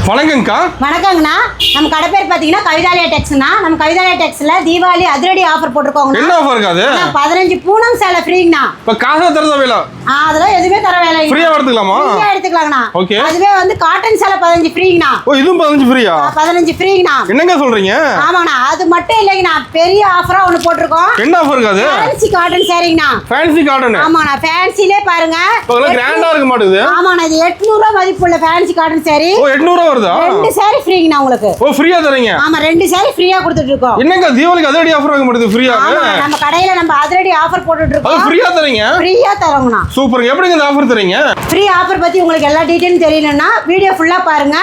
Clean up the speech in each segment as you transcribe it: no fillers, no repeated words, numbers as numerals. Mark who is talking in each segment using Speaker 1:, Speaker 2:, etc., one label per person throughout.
Speaker 1: வணக்கங்கக்கா.
Speaker 2: வணக்கங்கண்ணா. நம்ம கடை பேர் பார்த்தீங்கன்னா கவிதாலயா டெக்ஸ்ண்ணா. நம்ம கவிதாலயா டெக்ஸ்ல தீபாவளி அதிரடி ஆஃபர் போட்டுருக்கோங்க.
Speaker 1: என்ன ஆஃபர் இருக்காது?
Speaker 2: 15 பூனம் சேலை ஃப்ரீங்கண்ணா.
Speaker 1: இப்ப காசா தரதா வேலை?
Speaker 2: அதெல்லாம் எதுவுமே தர வேலை இல்ல.
Speaker 1: ஃப்ரீயா எடுத்துக்கலாமா?
Speaker 2: ஃப்ரீயா எடுத்துக்கலாங்கண்ணா.
Speaker 1: ஓகே.
Speaker 2: அதுவே வந்து காட்டன் சேலை 15 ஃப்ரீங்கண்ணா.
Speaker 1: ஓ, இதுவும் 15 ஃப்ரீயா?
Speaker 2: 15 ஃப்ரீங்கண்ணா.
Speaker 1: என்னங்க சொல்றீங்க?
Speaker 2: ஆமாண்ணா. அது மட்டும் இல்லைங்கண்ணா, பெரிய ஆஃபரா ஒன்னு போட்டுருக்கோம்.
Speaker 1: என்ன ஆஃபர் இருக்காது?
Speaker 2: ஃபேன்சி காட்டன் சேரீங்கண்ணா.
Speaker 1: Fancy cotton?
Speaker 2: ஆமாண்ணா. ஃபேன்சிலே பாருங்க.
Speaker 1: இதெல்லாம் கிராண்டா இருக்க மாட்டேங்குது.
Speaker 2: ஆமாண்ணா. இது 800 ரூபாய் மதிப்புள்ள ஃபேன்சி காட்டன் சேரீ.
Speaker 1: ஓ, 800 வருதா?
Speaker 2: 2 சேரீ ஃப்ரீங்கண்ணா உங்களுக்கு.
Speaker 1: ஓ, ஃப்ரீயா தரீங்க?
Speaker 2: ஆமா, 2 சேரீ ஃப்ரீயா கொடுத்துட்டு இருக்கோம்.
Speaker 1: என்னங்க தீபாவளிக்கு அதிரடி ஆஃபர் வாங்க மாட்டேங்குது ஃப்ரீயா?
Speaker 2: நம்ம கடையில நம்ம அதிரடி ஆஃபர் போட்டுட்டு இருக்கோம்.
Speaker 1: அது ஃப்ரீயா தரீங்க?
Speaker 2: ஃப்ரீயா தரோங்கண்ணா.
Speaker 1: சூப்பர். எப்படிங்க இந்த ஆஃபர் தரீங்க?
Speaker 2: ஃப்ரீ ஆஃபர் பத்தி உங்களுக்கு எல்லா டீடைலும் தெரியணும்னா வீடியோ ஃபுல்லா பாருங்க,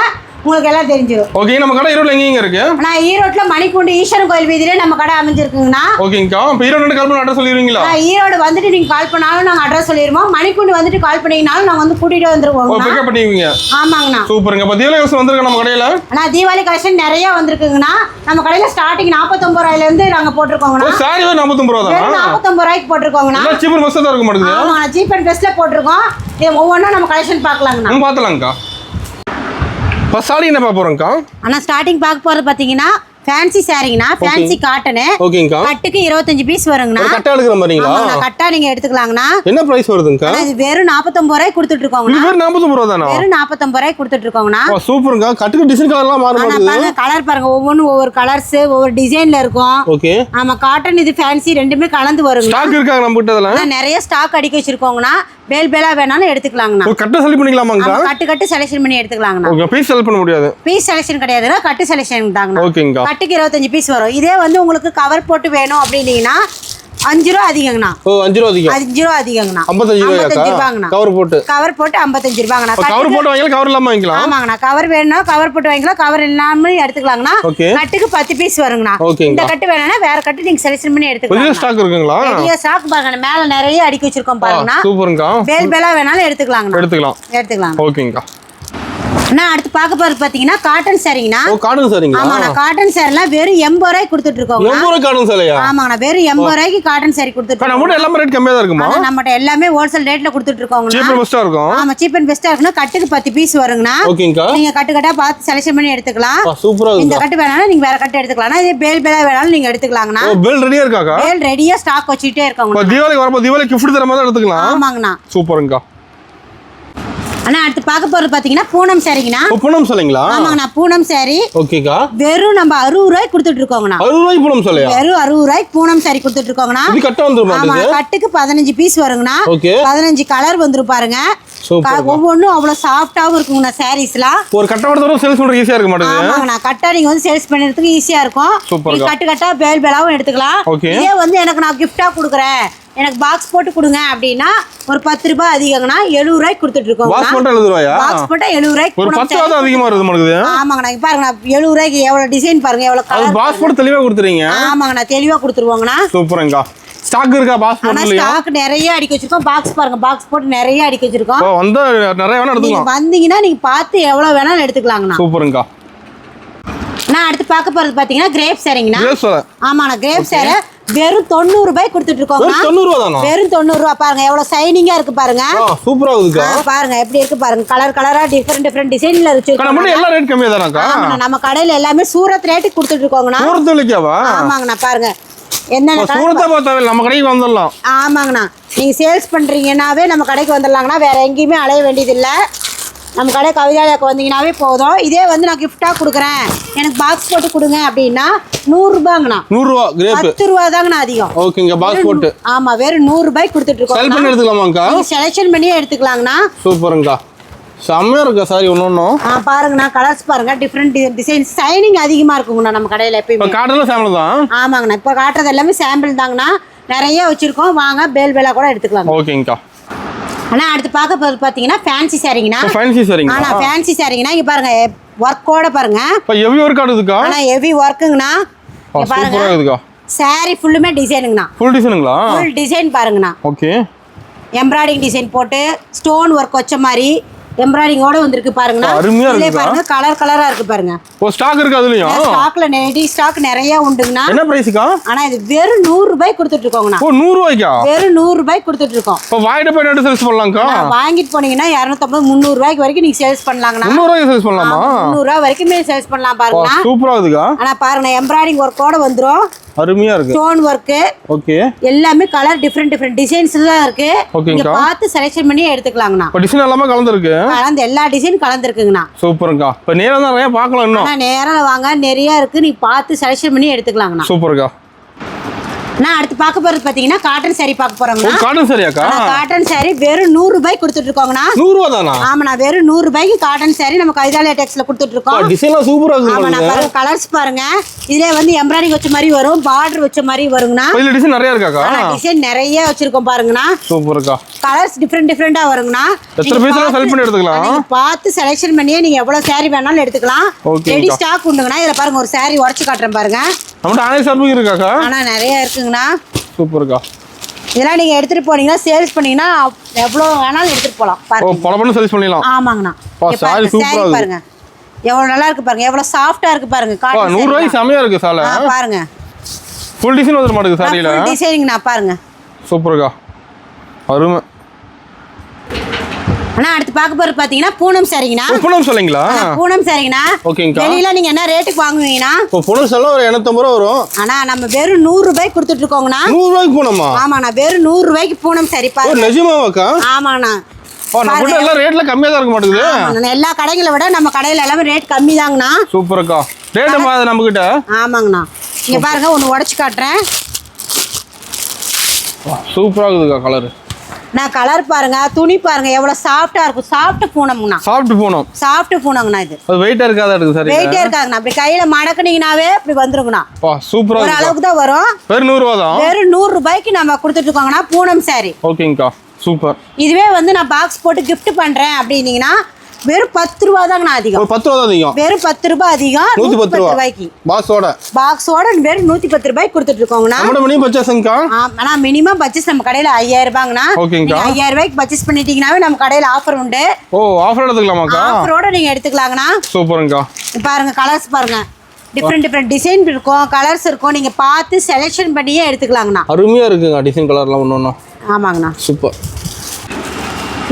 Speaker 2: உங்களுக்கு எல்லாம் தெரிஞ்சிடும்.
Speaker 1: ஓகே. நம்ம கடை ஈரோட்ல எங்க இருக்கு?
Speaker 2: நான் ஈரோட்ல மணிக்கூண்டு ஈஸ்வரன் கோயில் வீதியில நம்ம கடை அமைஞ்சிருக்குங்கண்ணா.
Speaker 1: ஓகேங்கக்கா. இப்போ ஈரோடு கால் பண்ண அட்ரஸ் சொல்லிடுவீங்களா?
Speaker 2: ஈரோடு வந்துட்டு நீங்க கால் பண்ணாலும் நாங்க அட்ரஸ் சொல்லிடுவோம். மணிக்கூண்டு வந்துட்டு கால் பண்ணீங்கனாலும் நாங்க வந்து கூட்டிட்டு வந்துருவோம்.
Speaker 1: ஓ, பிக்கப் பண்ணுவீங்க?
Speaker 2: ஆமாங்கண்ணா.
Speaker 1: சூப்பருங்க. இப்போ தீபாவளி கலெக்ஷன் வந்திருக்கு நம்ம கடையில.
Speaker 2: நான் தீபாவளி கலெக்ஷன் நிறைய வந்திருக்குங்கண்ணா. நம்ம கடையில ஸ்டார்டிங் 49 ரூபாயில இருந்து நாங்க போட்டுருக்கோங்கண்ணா.
Speaker 1: சாரி 49 ரூபா தான்.
Speaker 2: 49 ரூபாய்க்கு போட்டுருக்கோங்கண்ணா.
Speaker 1: சீப்பர் பெஸ்ட் தான் இருக்க மாட்டேங்குது.
Speaker 2: ஆமா, சீப் அண்ட் பெஸ்ட்ல போட்டுருக்கோம். இது ஒவ்வொன்றும் நம்ம கலெக்ஷன் பார்க்கலாங்கண்ணா.
Speaker 1: பார்த்தலாம்க்கா. இப்போ சாரி என்ன பார்க்க போறோம்க்கா?
Speaker 2: ஆனா ஸ்டார்டிங் பார்க்க போறது பாத்தீங்கன்னா ஃபேன்சி சாரிங்கண்ணா. Fancy cotton.
Speaker 1: ஓகேங்கக்கா.
Speaker 2: கட்டுக்கு 25 பீஸ் வருங்கண்ணா.
Speaker 1: ஒரு கட்டா எடுக்கிற மாதிரிங்களா?
Speaker 2: ஆமாங்க, கட்டா நீங்க எடுத்துக்கலாங்கண்ணா.
Speaker 1: என்ன பிரைஸ் வருதுங்கக்கா?
Speaker 2: இது வெறும் 49 ரூபாய்க்கு கொடுத்துட்டு இருக்கோங்கண்ணா.
Speaker 1: வெறும் 49 ரூபா தானா?
Speaker 2: வெறும் 49 ரூபாய்க்கு கொடுத்துட்டு இருக்கோங்கண்ணா.
Speaker 1: சூப்பருங்க. கட்டுக்கு டிசைன் கலர்லாம் மாற மாட்டேங்குது.
Speaker 2: பாருங்க, கலர் பாருங்க, ஒவ்வொன்றும் ஒவ்வொரு கலர்ஸ் ஒவ்வொரு டிசைன்ல இருக்கும்.
Speaker 1: ஓகே.
Speaker 2: ஆமா, காட்டன் இது ஃபேன்சி ரெண்டுமே கலந்து வருங்க.
Speaker 1: ஸ்டாக் இருக்காங்க நம்ம கிட்ட அதெல்லாம்?
Speaker 2: நிறைய ஸ்டாக் அடிக்க வச்சிருக்கோங்கண்ணா. பேல் பேலா வேணாலும் எடுத்துக்கலாங்கண்ணா.
Speaker 1: ஒரு கட்ட செலக்ட் பண்ணிக்கலாமாங்கக்கா?
Speaker 2: கட்டு செலக்ஷன் பண்ணி எடுத்துக்கலாங்கண்ணா.
Speaker 1: ஓகே. பீஸ் செலக்ட் பண்ண முடியாது?
Speaker 2: பீஸ் செலக்ஷன் கிடையாதுன்னா கட்டு செலக்ஷன் தாங்கண்ணா.
Speaker 1: ஓகேங்கக்கா.
Speaker 2: கட்டுக்கு 25 பீஸ் வரும். இதே வந்து உங்களுக்கு கவர் போட்டு வேணும் அப்படின்னீங்கன்னா 5 ரூபா அதிகங்கண்ணா.
Speaker 1: ஓ, 5 ரூபா அதிகம்.
Speaker 2: 5 ரூபா அதிகங்கண்ணா.
Speaker 1: 55
Speaker 2: ரூபாங்கண்ணா.
Speaker 1: கவர் போட்டு
Speaker 2: 55 ரூபாங்கண்ணா.
Speaker 1: கவர் போட்டு வாங்கலாம், கவர் இல்லாம வாங்கிக்கலாம்.
Speaker 2: ஆமாங்கண்ணா. கவர் வேணும்னா கவர் போட்டு வாங்கிக்கலாம், கவர் இல்லாம எடுத்துக்கலாங்கண்ணா. கட்டுக்கு 10 பீஸ் வருங்கண்ணா. இந்த கட்டு வேணும்னா வேற கட்டு நீங்க செலக்ஷன் பண்ணி எடுத்துக்கலாம்.
Speaker 1: புதிய ஸ்டாக் இருக்குங்களா?
Speaker 2: நிறைய ஸ்டாக் பாருங்க, மேல நிறைய அடுக்கி வச்சிருக்கோம் பாருங்கண்ணா.
Speaker 1: சூப்பர்ங்கா.
Speaker 2: பேல் பேலா வேணாலும் எடுத்துக்கலாங்கண்ணா. எடுத்துக்கலாம்.
Speaker 1: ஓகேங்கா.
Speaker 2: நான் அடுத்து பார்க்க போறது பாத்தீங்கன்னா காட்டன் சாரிங்கண்ணா.
Speaker 1: ஓ, காட்டன் சாரிங்களா?
Speaker 2: ஆமாண்ணா. காட்டன் சாரிலாம் வெறும் 80 ரூபாய்க்கு கொடுத்துட்டு இருக்கோம்.
Speaker 1: 80 ரூபாய் காட்டன் சாரியா?
Speaker 2: ஆமாண்ணா. வெறும் 80 ரூபாய்க்கு காட்டன் சாரி கொடுத்துட்டு இருக்கோம்.
Speaker 1: நம்ம எல்லாமே ரேட் கம்மியா தான் இருக்குமா?
Speaker 2: நம்மட்ட எல்லாமே ஹோல்சேல் ரேட்ல கொடுத்துட்டு இருக்கோம்.
Speaker 1: சீப் அண்ட் பெஸ்டா இருக்கும்.
Speaker 2: ஆமா, சீப் அண்ட் பெஸ்டா இருக்குன்னா கட்டுக்கு 10 பீஸ் வருங்கண்ணா.
Speaker 1: ஓகேங்கா.
Speaker 2: நீங்க கட்டு கட்டா பார்த்து செலக்ஷன் பண்ணி எடுத்துக்கலாம்.
Speaker 1: சூப்பரா இருக்கு.
Speaker 2: இந்த கட்டு வேணாலும் நீங்க வேற கட்டு எடுத்துக்கலாம். இதே பேல் பேலா வேணாலும் நீங்க எடுத்துக்கலாங்கண்ணா.
Speaker 1: ஓ, பேல் ரெடியா இருக்காக்கா?
Speaker 2: பேல் ரெடியா ஸ்டாக் வச்சிட்டே இருக்காங்க.
Speaker 1: தீபாவளி வரப்போ தீபாவளி gift தர மாதிரி எடுத்துக்கலாம்.
Speaker 2: ஆமாங்கண்ணா.
Speaker 1: சூப்பர்ங்கா.
Speaker 2: அண்ணா அடுத்து பார்க்க போறது பாத்தீங்கன்னா பூனம் சாரிங்கண்ணா.
Speaker 1: பூனம் சாரிங்களா?
Speaker 2: ஆமாங்கண்ணா. பூனம் சாரி.
Speaker 1: ஓகேக்கா.
Speaker 2: வெறும் நம்ம 60 ரூபாய்க்கு கொடுத்துட்டு இருக்கோங்கண்ணா.
Speaker 1: 60 ரூபாய்க்கு பூனம் சாரியா?
Speaker 2: வெறும் 60 ரூபாய்க்கு பூனம் சாரி கொடுத்துட்டு இருக்கோங்கண்ணா.
Speaker 1: இது கட்ட வந்துருமா?
Speaker 2: ஆமா, கட்டுக்கு 15 பீஸ் வருங்கண்ணா.
Speaker 1: ஓகே.
Speaker 2: 15 கலர் வந்துரும் பாருங்க. ஒவ்வொன்றும் அவ்வளவு சாஃப்டாவும் இருக்குங்கண்ணா சாரீஸ்லாம்.
Speaker 1: ஒரு கட்டோட சேல்ஸ் பண்றது ஈஸியா இருக்க மாட்டேங்குது.
Speaker 2: ஆமாங்கண்ணா. கட்டா நீங்க வந்து சேல்ஸ் பண்றதுக்கு ஈஸியா இருக்கும். நீங்க கட்டு கட்டா பேல் பேலாவும் எடுத்துக்கலாம். இதே வந்து எனக்கு நான் கிஃப்டா கொடுக்குறேன், எனக்கு பாக்ஸ் போட்டு கொடுங்க அப்படின்னா ஒரு 10 ரூபாய் அதிகங்கண்ணா. 70 ரூபாய்க்கு கொடுத்துட்டு இருக்கோம்.
Speaker 1: பாக்ஸ் போட்டா 70 ரூபாயா?
Speaker 2: பாக்ஸ் போட்டா 70 ரூபாய்க்கு.
Speaker 1: ஒரு 10 ரூபாய் அதிகமா இருக்கு மாட்டேங்குது.
Speaker 2: ஆமாங்கண்ணா. இங்க பாருங்கண்ணா, 70 ரூபாய்க்கு எவ்வளவு டிசைன் பாருங்க, எவ்வளவு கலர்.
Speaker 1: பாக்ஸ் போட்டு தெளிவா கொடுத்துறீங்க.
Speaker 2: ஆமாங்கண்ணா, தெளிவா கொடுத்துருவோங்கண்ணா.
Speaker 1: சூப்பர்ங்கா. ஸ்டாக் இருக்கா பாக்ஸ் போட்டு?
Speaker 2: ஸ்டாக் நிறைய அடிக்க வச்சிருக்கோம். பாக்ஸ் பாருங்க, பாக்ஸ் போட்டு நிறைய அடிக்க வச்சிருக்கோம்.
Speaker 1: வந்து நிறைய வேணா எடுத்துக்கலாம்.
Speaker 2: நீங்க வந்தீங்கன்னா நீங்க பார்த்து எவ்வளவு வேணாலும் எடுத்துக்கலாங்கண்ணா.
Speaker 1: சூப்பர்ங்கா.
Speaker 2: நான் அடுத்து பார்க்க போறது பாத்தீங்கன்னா கிரேப் சாரிங்கண்ணா.
Speaker 1: கிரேப் சாரி.
Speaker 2: ஆமாண்ணா. கிரேப் சாரி வெறும் 90 ரூபாய்க்கு கொடுத்துட்டு இருக்கோம்.
Speaker 1: 90 ரூபாய் தானா?
Speaker 2: வெறும் 90 ரூபாய். பாருங்க எவ்வளவு ஷைனிங்கா இருக்கு பாருங்க.
Speaker 1: சூப்பரா இருக்குக்கா.
Speaker 2: பாருங்க எப்படி இருக்கு பாருங்க. கலர் கலரா டிஃபரெண்ட் டிசைன்ல இருக்கு.
Speaker 1: நம்ம எல்லா ரேட் கம்மியா தானக்கா?
Speaker 2: ஆமாண்ணா. நம்ம கடையில எல்லாமே சூரத் ரேட்டுக்கு கொடுத்துட்டு இருக்கோங்கண்ணா.
Speaker 1: சூரத் விலைக்காவா?
Speaker 2: ஆமாங்கண்ணா. பாருங்க என்னென்ன
Speaker 1: சூரத்தா பார்த்தா நம்ம கடைக்கு வந்துடலாம்.
Speaker 2: ஆமாங்கண்ணா. நீங்க சேல்ஸ் பண்றீங்கன்னாவே நம்ம கடைக்கு வந்துடலாங்கண்ணா. வேற எங்கேயுமே அலைய வேண்டியது இல்லை. நம்ம கடை கவிதாலயாக்கு வந்தீங்கன்னாவே போதும். இதே வந்து நான் கிஃப்டா கொடுக்குறேன், எனக்கு பாக்ஸ் போட்டு கொடுங்க அப்படின்னா 100 ரூபாங்கண்ணா.
Speaker 1: 100 ரூபா கிரேப்.
Speaker 2: 10 ரூபா தாங்கண்ணா அதிகம்.
Speaker 1: ஓகேங்க. பாக்ஸ் போட்டு.
Speaker 2: ஆமா, வெறும் 100 ரூபாய்க்கு கொடுத்துட்டு இருக்கோம்.
Speaker 1: செல் பண்ணி எடுத்துக்கலாமாங்கா?
Speaker 2: நீங்க செலக்ஷன் பண்ணியே எடுத்துக்கலாங்கண்ணா.
Speaker 1: சூப்பருங்கா. செம்மையா இருக்கா சாரி ஒன்னொன்னும்.
Speaker 2: பாருங்கண்ணா, கலர்ஸ் பாருங்க, டிஃப்ரெண்ட் டிசைன், ஷைனிங் அதிகமா இருக்குங்கண்ணா நம்ம கடையில எப்பயுமே.
Speaker 1: காட்டல சாம்பிள் தான்.
Speaker 2: ஆமாங்கண்ணா. இப்போ காட்டுறது எல்லாமே சாம்பிள் தாங்கண்ணா. நிறைய வச்சிருக்கோம். வாங்க பேல் பேலா கூட எடுத்துக்கலாம்.
Speaker 1: ஓகேங்கா.
Speaker 2: அண்ணா அடுத்து பார்க்க போறது பாத்தீங்கன்னா ஃபேன்சி சாரிங்கண்ணா.
Speaker 1: ஃபேன்சி சாரிங்க.
Speaker 2: ஆனா ஃபேன்சி சாரிங்கண்ணா. இங்க பாருங்க ஒர்க்கோட பாருங்க.
Speaker 1: இப்போ ஹெவி ஒர்க் ஆடுதுக்கா?
Speaker 2: ஆனா ஹெவி ஒர்க்குங்கண்ணா. இங்க பாருங்க, சாரி ஃபுல்லுமே டிசைனுங்கண்ணா.
Speaker 1: ஃபுல் டிசைனுங்களா? ஃபுல்
Speaker 2: டிசைன் பாருங்கண்ணா.
Speaker 1: ஓகே.
Speaker 2: எம்ப்ராய்டிங் டிசைன் போட்டு ஸ்டோன் ஒர்க் வச்ச மாதிரி எம்ப்ராய்டிங்கோட வந்திருக்கு பாருங்கண்ணா.
Speaker 1: அருமையா
Speaker 2: இதுலயே
Speaker 1: இருக்குக்கா.
Speaker 2: பாருங்க கலரா இருக்கு பாருங்க.
Speaker 1: ஓ ஸ்டாக் இருக்கு அதுலயும்.
Speaker 2: ஸ்டாக்ல நெடி ஸ்டாக் நிறைய உண்டுங்கண்ணா.
Speaker 1: என்ன பிரைஸ்க்கா?
Speaker 2: ஆனா இது வெறும் 100 ரூபாய் கொடுத்துட்டு இருக்கோங்கண்ணா.
Speaker 1: ஓ 100 ரூபாய்க்கா?
Speaker 2: வெறும் 100 ரூபாய் கொடுத்துட்டு இருக்கோம்.
Speaker 1: இப்போ வாங்கிட்டு போய் எடுத்து சேல்ஸ் பண்ணலாம்க்கா.
Speaker 2: வாங்கிட்டு போனீங்கன்னா 250 300 ரூபாய்க்கு வரைக்கும் நீங்க சேல்ஸ் பண்ணலாங்கண்ணா.
Speaker 1: 300 ரூபாய்க்கு சேல்ஸ் பண்ணலாமா?
Speaker 2: 300 ரூபாய் வரைக்கும் சேல்ஸ் பண்ணலாம் பாருங்க.
Speaker 1: சூப்பரா இருக்குக்கா.
Speaker 2: ஆனா பாருங்க எம்ப்ராய்டிங் ஒர்க்கோட வந்துரும்.
Speaker 1: அருமையா இருக்கு.
Speaker 2: Stone work.
Speaker 1: ஓகே.
Speaker 2: எல்லாமே கலர் டிஃபரெண்ட் டிசைன்ஸ்ல இருக்கு. நீங்க பார்த்து செலக்ஷன் பண்ணி எடுத்துக்கலாங்கண்ணா.
Speaker 1: இப்போ டிசைன் எல்லாமே கலந்துருக்கு.
Speaker 2: கலந்து எல்லா டிசைன் கலந்துருக்குங்கண்ணா.
Speaker 1: சூப்பர்க்கா. இப்போ நேரா தான் நிறைய பார்க்கலாம் இன்னும்.
Speaker 2: ஆனா நேரா வாங்க நிறைய இருக்கு. நீ பார்த்து செலக்ஷன் பண்ணி எடுத்துக்கலாங்கண்ணா.
Speaker 1: சூப்பர்க்கா.
Speaker 2: நான் அடுத்து பார்க்க போறது பாத்தீங்கன்னா காட்டன் saree பார்க்க போறோம்னா.
Speaker 1: காட்டன் சரியாக்கா?
Speaker 2: காட்டன் saree வெறும் 100 ரூபாய் கொடுத்துட்டு இருக்கோங்கண்ணா.
Speaker 1: 100 ரூபாய் தானா?
Speaker 2: ஆமாண்ணா வெறும் 100 ரூபாய்க்கு காட்டன் saree நம்ம கைதால டெக்ஸ்ல கொடுத்துட்டு இருக்கோம்.
Speaker 1: டிசைன்லாம் சூப்பரா இருக்கு.
Speaker 2: ஆமாண்ணா பாருங்க கலர்ஸ் பாருங்க. இதுல வந்து எம்ப்ராய்டிங் வச்ச மாதிரி வரும், பார்டர் வச்ச மாதிரி வருங்கண்ணா.
Speaker 1: இதுல டிசைன் நிறைய இருக்காக்கா?
Speaker 2: டிசைன் நிறைய வச்சிருக்கோம் பாருங்கண்ணா.
Speaker 1: சூப்பர்க்கா.
Speaker 2: கலர்ஸ் டிஃபரெண்டா வருங்கண்ணா.
Speaker 1: எத்தனை பீஸ்லாம் செலக்ட் பண்ணி எடுத்துக்கலாம்?
Speaker 2: நீங்க பார்த்து செலக்ஷன் பண்ணியே நீங்க எவ்வளவு saree வேணாலும் எடுத்துக்கலாம். ரெடி ஸ்டாக் உண்டுங்கண்ணா. இதுல பாருங்க ஒரு saree உடைச்சு காட்டுறேன் பாருங்க.
Speaker 1: நம்மட்ட ஆன்லைன் ஷாப்பிங் இருக்காக்கா?
Speaker 2: ஆனா நிறைய இருக்குங்கண்ணா.
Speaker 1: சூப்பர்க்கா.
Speaker 2: இதெல்லாம் நீங்க எடுத்துட்டு போனீங்கன்னா சேல்ஸ் பண்ணீங்கன்னா எவ்வளவு வேணாலும் எடுத்துட்டு போலாம் பாருங்க.
Speaker 1: பல பண்ண சேல்ஸ் பண்ணலாம்.
Speaker 2: ஆமாங்கண்ணா.
Speaker 1: saree சூப்பரா இருக்கு
Speaker 2: பாருங்க. எவ்வளவு நல்லா இருக்கு பாருங்க. எவ்வளவு சாஃப்ட்டா இருக்கு பாருங்க. காட்டன்
Speaker 1: 100 ரூபாய்க்கு செமையா இருக்கு சாலை.
Speaker 2: பாருங்க.
Speaker 1: ஃபுல் டிசைன் வந்துற மாட்டேங்குது சாரியில.
Speaker 2: ஃபுல் டிசைனிங்ண்ணா பாருங்க.
Speaker 1: சூப்பர்க்கா. அருமை.
Speaker 2: அண்ணா அடுத்து பார்க்க போறது பாத்தீங்கன்னா பூனம் சாரிங்கண்ணா.
Speaker 1: பூனம் சொல்றீங்களா?
Speaker 2: பூனம் சாரிங்கண்ணா.
Speaker 1: ஓகேங்கா.
Speaker 2: வெளியில நீங்க என்ன ரேட்டுக்கு வாங்குவீங்கன்னா?
Speaker 1: இப்போ பூனம் சாரில ஒரு 850 ரூபாய் வரும்.
Speaker 2: ஆனா நம்ம வெறும் 100 ரூபாய்க்கு கொடுத்துட்டு இருக்கோங்கண்ணா.
Speaker 1: 100 ரூபாய்க்கு பூனமா?
Speaker 2: ஆமாண்ணா வெறும் 100 ரூபாய்க்கு பூனம் சாரி பாருங்க.
Speaker 1: ஓ நிஜமாவாக்கா?
Speaker 2: ஆமாண்ணா.
Speaker 1: நம்ம எல்லாம் ரேட்ல கம்மியா தான் இருக்க மாட்டேங்குது.
Speaker 2: எல்லா கடைகளை விட நம்ம கடையில எல்லாமே ரேட் கம்மி தாங்கண்ணா.
Speaker 1: சூப்பர்க்கா. ரேட் நம்ம கிட்ட.
Speaker 2: ஆமாங்கண்ணா. இங்க பாருங்க ஒன்னு உடைச்சு காட்டுறேன்.
Speaker 1: சூப்பரா இருக்குதுக்கா கலர்.
Speaker 2: நான் கலர் பாருங்க, துணி பாருங்க எவ்வளவு சாஃப்ட்டா இருக்கும். சாஃப்ட் பூனம்ங்கண்ணா.
Speaker 1: சாஃப்ட் பூனம்.
Speaker 2: சாஃப்ட் பூனம்ங்கண்ணா. இது
Speaker 1: அது வெயிட்டா இருக்காதா இருக்கு சார்?
Speaker 2: வெயிட்டா இருக்காதுண்ணா. அப்படி கையில மடக்குனீங்கனாவே அப்படி வந்துருங்கண்ணா.
Speaker 1: வா சூப்பரா
Speaker 2: ஒரு அளவுக்கு தான் வரும்.
Speaker 1: வெறும் 100 ரூபாய் தான்.
Speaker 2: வெறும் 100 ரூபாய்க்கு நம்ம கொடுத்துட்டு இருக்கோங்கண்ணா பூனம் சாரி.
Speaker 1: ஓகேங்கக்கா. சூப்பர்.
Speaker 2: இதுவே வந்து நான் பாக்ஸ் போட்டு gift பண்றேன் அப்படினீங்கன்னா வெறும் 10 ரூபாய் தாங்கண்ணா அதிகம்.
Speaker 1: 10 ரூபாய் தான் அதிகம்.
Speaker 2: வெறும் 10 ரூபாய் அதிகம்.
Speaker 1: 110 ரூபாய்க்கு பாக்ஸோட
Speaker 2: வெறும் 110 ரூபாய்க்கு கொடுத்துட்டு இருக்கோங்கண்ணா.
Speaker 1: நம்ம மினிமம் பர்ச்சேஸ்ங்கா?
Speaker 2: ஆனா மினிமம் பர்ச்சேஸ் நம்ம கடையில 5000 ரூபாய்ங்கண்ணா.
Speaker 1: ஓகேங்கா.
Speaker 2: 5000 ரூபாய்க்கு பர்ச்சேஸ் பண்ணிட்டீங்கனாவே நம்ம கடையில ஆஃபர் உண்டு.
Speaker 1: ஓ ஆஃபர் எடுத்துக்கலாமாக்கா?
Speaker 2: ஆஃபரோட நீங்க எடுத்துக்கலாங்கண்ணா.
Speaker 1: சூப்பர்ங்கா.
Speaker 2: பாருங்க கலர்ஸ் பாருங்க. டிஃபரெண்ட் டிசைன் இருக்கும், கலர்ஸ் இருக்கும். நீங்க பார்த்து செலக்ஷன் பண்ணியே எடுத்துக்கலாங்கண்ணா.
Speaker 1: அருமையா இருக்குங்க டிசைன் கலர்லாம் ஒண்ணு.
Speaker 2: ஆமாங்கண்ணா.
Speaker 1: சூப்பர்.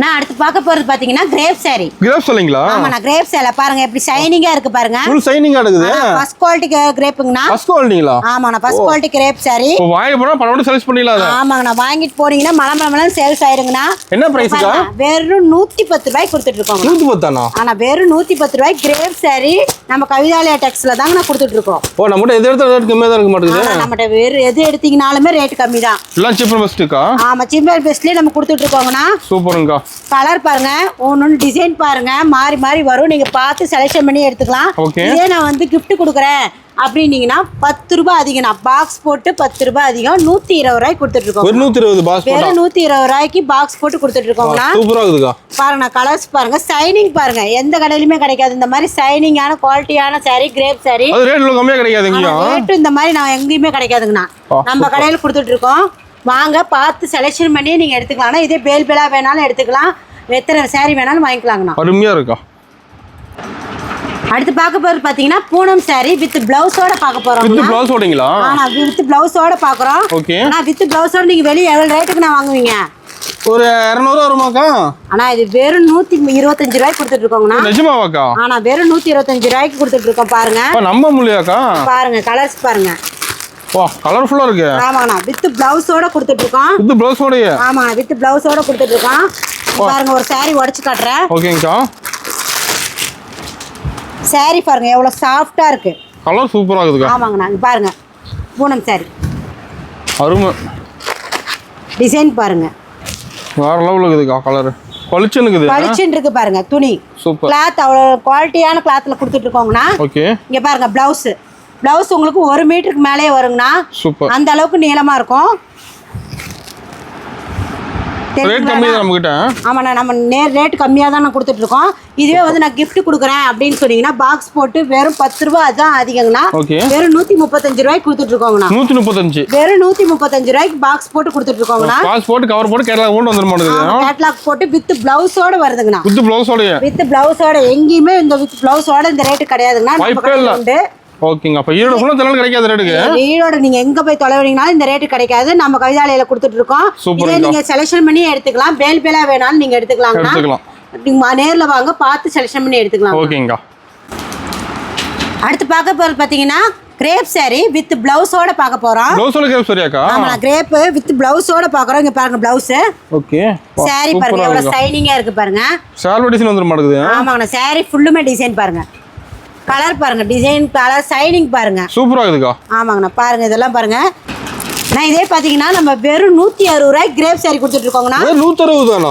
Speaker 2: நான் அடுத்து பார்க்க போறது பாத்தீங்கன்னா கிரேப் saree.
Speaker 1: கிரேப் சொல்றீங்களா?
Speaker 2: ஆமாண்ணா கிரேப் saree பாருங்க எப்படி ஷைனிங்கா இருக்கு பாருங்க.
Speaker 1: ஃபுல் ஷைனிங்கா இருக்குது.
Speaker 2: ஃபர்ஸ்ட் குவாலிட்டி கிரேப்புங்கண்ணா.
Speaker 1: ஃபர்ஸ்ட் குவாலிட்டிங்களா?
Speaker 2: ஆமாண்ணா ஃபர்ஸ்ட் குவாலிட்டி கிரேப் saree.
Speaker 1: ஓ வாங்கி போனா பரவாயில்லை செலக்ட் பண்ணிடலாம்.
Speaker 2: ஆமாங்கண்ணா வாங்கிட்டு போனீங்கன்னா மலமலமலன்னு சேல்ஸ் ஆயிருங்கண்ணா.
Speaker 1: என்ன பிரைஸ்க்கா?
Speaker 2: வெறும் 110 ரூபாய்க்கு கொடுத்துட்டு இருக்கோம்.
Speaker 1: 110 தானா?
Speaker 2: ஆனா வெறும் 110 ரூபாய்க்கு கிரேப் saree நம்ம கவிதாலயா டெக்ஸ்ல தாங்க நான் கொடுத்துட்டு இருக்கோம்.
Speaker 1: ஓ நம்மட்ட எது எடுத்தா ரேட் கம்மியா தான் இருக்க மாட்டேங்குது.
Speaker 2: நம்மட்ட வேற எது எடுத்தீங்கனாலுமே ரேட் கம்மி தான்.
Speaker 1: எல்லாம் சீப் அண்ட் பெஸ்ட்க்கா?
Speaker 2: ஆமா சீப் அண்ட் பெஸ்ட்லயே நம்ம கொடுத்துட்டு இருக்கோங்கண்ணா.
Speaker 1: சூப்பர்ங்கா.
Speaker 2: கலர் பாருங்க, ஒன்னொன்னு டிசைன் பாருங்க, மாறி மாறி வரும். நீங்க பார்த்து செலக்ஷன் பண்ணி எடுத்துக்கலாம். இதே நான் வந்து gift கொடுக்குறேன் அப்படின்னீங்கன்னா 10 ரூபாய் அதிகம்ண்ணா. பாக்ஸ் போட்டு 10 ரூபாய் அதிகம். 120 ரூபாய்க்கு கொடுத்துட்டு இருக்கோம்.
Speaker 1: 120 பாக்ஸ் போட்டு.
Speaker 2: வெறும் 120 ரூபாய்க்கு பாக்ஸ் போட்டு கொடுத்துட்டு இருக்கோங்கண்ணா.
Speaker 1: சூப்பரா இருக்குதுக்கா.
Speaker 2: பாருங்க கலர்ஸ் பாருங்க, ஷைனிங் பாருங்க. எந்த கடையிலுமே கிடைக்காது இந்த மாதிரி ஷைனிங்கான குவாலிட்டியான saree கிரேப் saree.
Speaker 1: அது ரேட் கம்மியா கிடைக்காதுங்க.
Speaker 2: ரேட் இந்த மாதிரி நான் எங்கேயுமே கிடைக்காதுங்கண்ணா. நம்ம கடையில கொடுத்துட்டு இருக்கோம். வாங்க பார்த்து செலக்ஷன் பண்ணி நீங்க எடுத்துக்கலாம். இதே பேல் வேணாலும் எடுத்துக்கலாம். எத்தனை saree வேணாலும் வாங்கிக்கலாங்கண்ணா.
Speaker 1: அருமையா இருக்கா.
Speaker 2: அடுத்து பார்க்க போறது பாத்தீங்கன்னா பூனம் saree வித் பிளவுஸோட பார்க்க போறோம்.
Speaker 1: வித் பிளவுஸ் ஓடிங்களா?
Speaker 2: ஆனா வித் பிளவுஸோட பார்க்கறோம்.
Speaker 1: ஓகே.
Speaker 2: ஆனா வித் பிளவுஸோட நீங்க வெளிய எவ்வளவு ரேட்டுக்கு நான் வாங்குவீங்க?
Speaker 1: ஒரு 200 வருமாக்கா?
Speaker 2: ஆனா இது வெறும் 125 ரூபாய்க்கு கொடுத்துட்டு இருக்கோங்கண்ணா.
Speaker 1: நிஜமாவாக்கா?
Speaker 2: ஆனா வெறும் 125 ரூபாய்க்கு கொடுத்துட்டு இருக்கோம் பாருங்க.
Speaker 1: நம்ப முடியாக்கா?
Speaker 2: பாருங்க கலர்ஸ் பாருங்க.
Speaker 1: வா கலர்ஃபுல்லா இருக்கு.
Speaker 2: ஆமாண்ணா வித் பிளவுஸோட கொடுத்துட்டு இருக்கோம்.
Speaker 1: வித் பிளவுஸோடயே?
Speaker 2: ஆமா வித் பிளவுஸோட கொடுத்துட்டு இருக்கோம். பாருங்க ஒரு saree உடைச்சு காட்டுறேன்.
Speaker 1: ஓகேங்கா.
Speaker 2: saree பாருங்க எவ்வளவு சாஃப்ட்டா இருக்கு.
Speaker 1: கலர் சூப்பரா இருக்குதுக்கா.
Speaker 2: ஆமாங்கண்ணா இங்க பாருங்க பூனம் saree.
Speaker 1: அருமை.
Speaker 2: டிசைன் பாருங்க
Speaker 1: வேற லெவல்ல இருக்குதுக்கா. கலர் பளிச்சுன்னு இருக்குது.
Speaker 2: பளிச்சுன்னு இருக்கு பாருங்க. துணி
Speaker 1: சூப்பர்.
Speaker 2: கிளாத் அவ்வளவு குவாலிட்டியான கிளாத்ல கொடுத்துட்டு இருக்கோங்கண்ணா.
Speaker 1: ஓகே.
Speaker 2: இங்க பாருங்க பிளவுஸ் உங்களுக்கு 1 மீட்டருக்கு மேலே வருங்கண்ணா.
Speaker 1: சூப்பர்.
Speaker 2: அந்த அளவுக்கு நீளமா இருக்கும்.
Speaker 1: ரேட் கம்மி தான் நம்மகிட்ட.
Speaker 2: ஆமாண்ணா, நம்ம ரேட் கம்மியாக தான் நான் கொடுத்துட்ருக்கோம். இதுவே வந்து நான் gift கொடுக்குறேன் அப்படின்னு சொன்னீங்கன்னா பாக்ஸ் போட்டு வெறும் 10 ரூபா அதுதான் அதிகங்கண்ணா. வெறும் 135 ரூபாய்க்கு கொடுத்துட்ருக்கோங்கண்ணா.
Speaker 1: 135
Speaker 2: வெறும் 135 ரூபாய்க்கு பாக்ஸ் போட்டு கொடுத்துட்ருக்கோங்கண்ணா.
Speaker 1: பாக்ஸ் போட்டு கவர் போட்டு கேட்லாக் போட்டு வந்துட மாட்டேங்குது.
Speaker 2: கேட்லாக் போட்டு வித் பிளவுஸோட வருதுங்கண்ணா.
Speaker 1: வித் பிளவுஸோட
Speaker 2: வித் பிளவுஸோட எங்கேயுமே இந்த வித் பிளவுஸோட இந்த ரேட்டு கிடையாதுங்கண்ணா. நம்ம கடையில் உண்டு.
Speaker 1: ஓகேங்க. அப்ப ஈரோடு ஃபுல்லா தெரியல கிடைக்காத ரேட்டுக்கு.
Speaker 2: ஈரோடு நீங்க எங்க போய் தொலைவீங்கனாலும் இந்த ரேட்டு கிடைக்காது. நம்ம கவிதாலயில கொடுத்துட்டு இருக்கோம். இதே நீங்க செலக்ஷன் பண்ணி எடுத்துக்கலாம். பேலா வேணாலும் நீங்க எடுத்துக்கலாம். நீங்க நேர்ல வாங்க, பார்த்து செலக்ஷன் பண்ணி எடுத்துக்கலாம்.
Speaker 1: ஓகேங்க.
Speaker 2: அடுத்து பார்க்க போறது பாத்தீங்கன்னா கிரேப் saree வித் பிளவுஸோட பார்க்க போறோம்.
Speaker 1: பிளவுஸோட கிரேப் சரியாக்கா?
Speaker 2: ஆமா, கிரேப் வித் பிளவுஸோட பார்க்கறோம். இங்க பாருங்க பிளவுஸ்.
Speaker 1: ஓகே.
Speaker 2: saree பாருங்க எவ்வளவு ஷைனிங்கா இருக்கு பாருங்க.
Speaker 1: ஷால் டிசைன் வந்துற மாட்டேங்குது.
Speaker 2: ஆமாங்க, saree ஃபுல்லுமே டிசைன் பாருங்க. கலர் பாருங்க, டிசைன் கலர் ஷைனிங் பாருங்க.
Speaker 1: சூப்பரா இருக்குக்கா.
Speaker 2: ஆமாங்கண்ணா, பாருங்க இதெல்லாம் பாருங்க. நான் இதே பாத்தீங்கன்னா நம்ம வெறும் 160 ரூபாய்க்கு கிரேப் saree கொடுத்துட்டு இருக்கோங்கண்ணா.
Speaker 1: 160 தானா?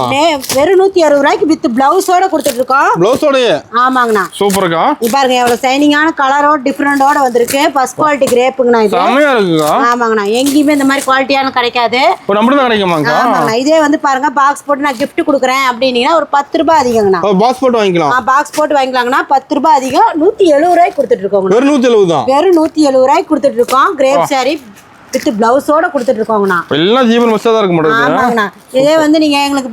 Speaker 2: வெறும் 160 ரூபாய்க்கு வித் பிளவுஸோட கொடுத்துட்டு இருக்கோம்.
Speaker 1: பிளவுஸோடயே?
Speaker 2: ஆமாங்கண்ணா.
Speaker 1: சூப்பர்க்கா.
Speaker 2: இது பாருங்க எவ்வளவு ஷைனிங்கான கலரோட டிஃபரெண்டோட வந்திருக்கு. ஃபர்ஸ்ட் குவாலிட்டி கிரேப்புங்கண்ணா இது.
Speaker 1: செமையா இருக்குக்கா.
Speaker 2: ஆமாங்கண்ணா, எங்கேயுமே இந்த மாதிரி குவாலிட்டியான கிடைக்காது.
Speaker 1: ஒரு நம்ம தான் கிடைக்குமாங்கா?
Speaker 2: ஆமாங்கண்ணா. இதே வந்து பாருங்க பாக்ஸ் போட்டு நான் gift கொடுக்குறேன் அப்படின்னீங்கன்னா ஒரு 10 ரூபாய் அதிகங்கண்ணா.
Speaker 1: பாக்ஸ் போட்டு வாங்கிக்கலாம்.
Speaker 2: பாக்ஸ் போட்டு வாங்கிக்கலாங்கண்ணா. 10 ரூபாய் அதிகம். 170 ரூபாய்க்கு கொடுத்துட்டு இருக்கோங்க.
Speaker 1: வெறும் 170 தான்.
Speaker 2: வெறும் 170 ரூபாய்க்கு கொடுத்துட்டு இருக்கோம். கிரேப் saree வித் பிளவுஸோட கொடுத்துட்டு இருக்கோங்கண்ணா.
Speaker 1: எல்லாம் ஜீவன் மஸ்தா தான் இருக்க மாட்டேங்குது.
Speaker 2: ஆமாங்கண்ணா. இதே வந்து நீங்க எங்களுக்கு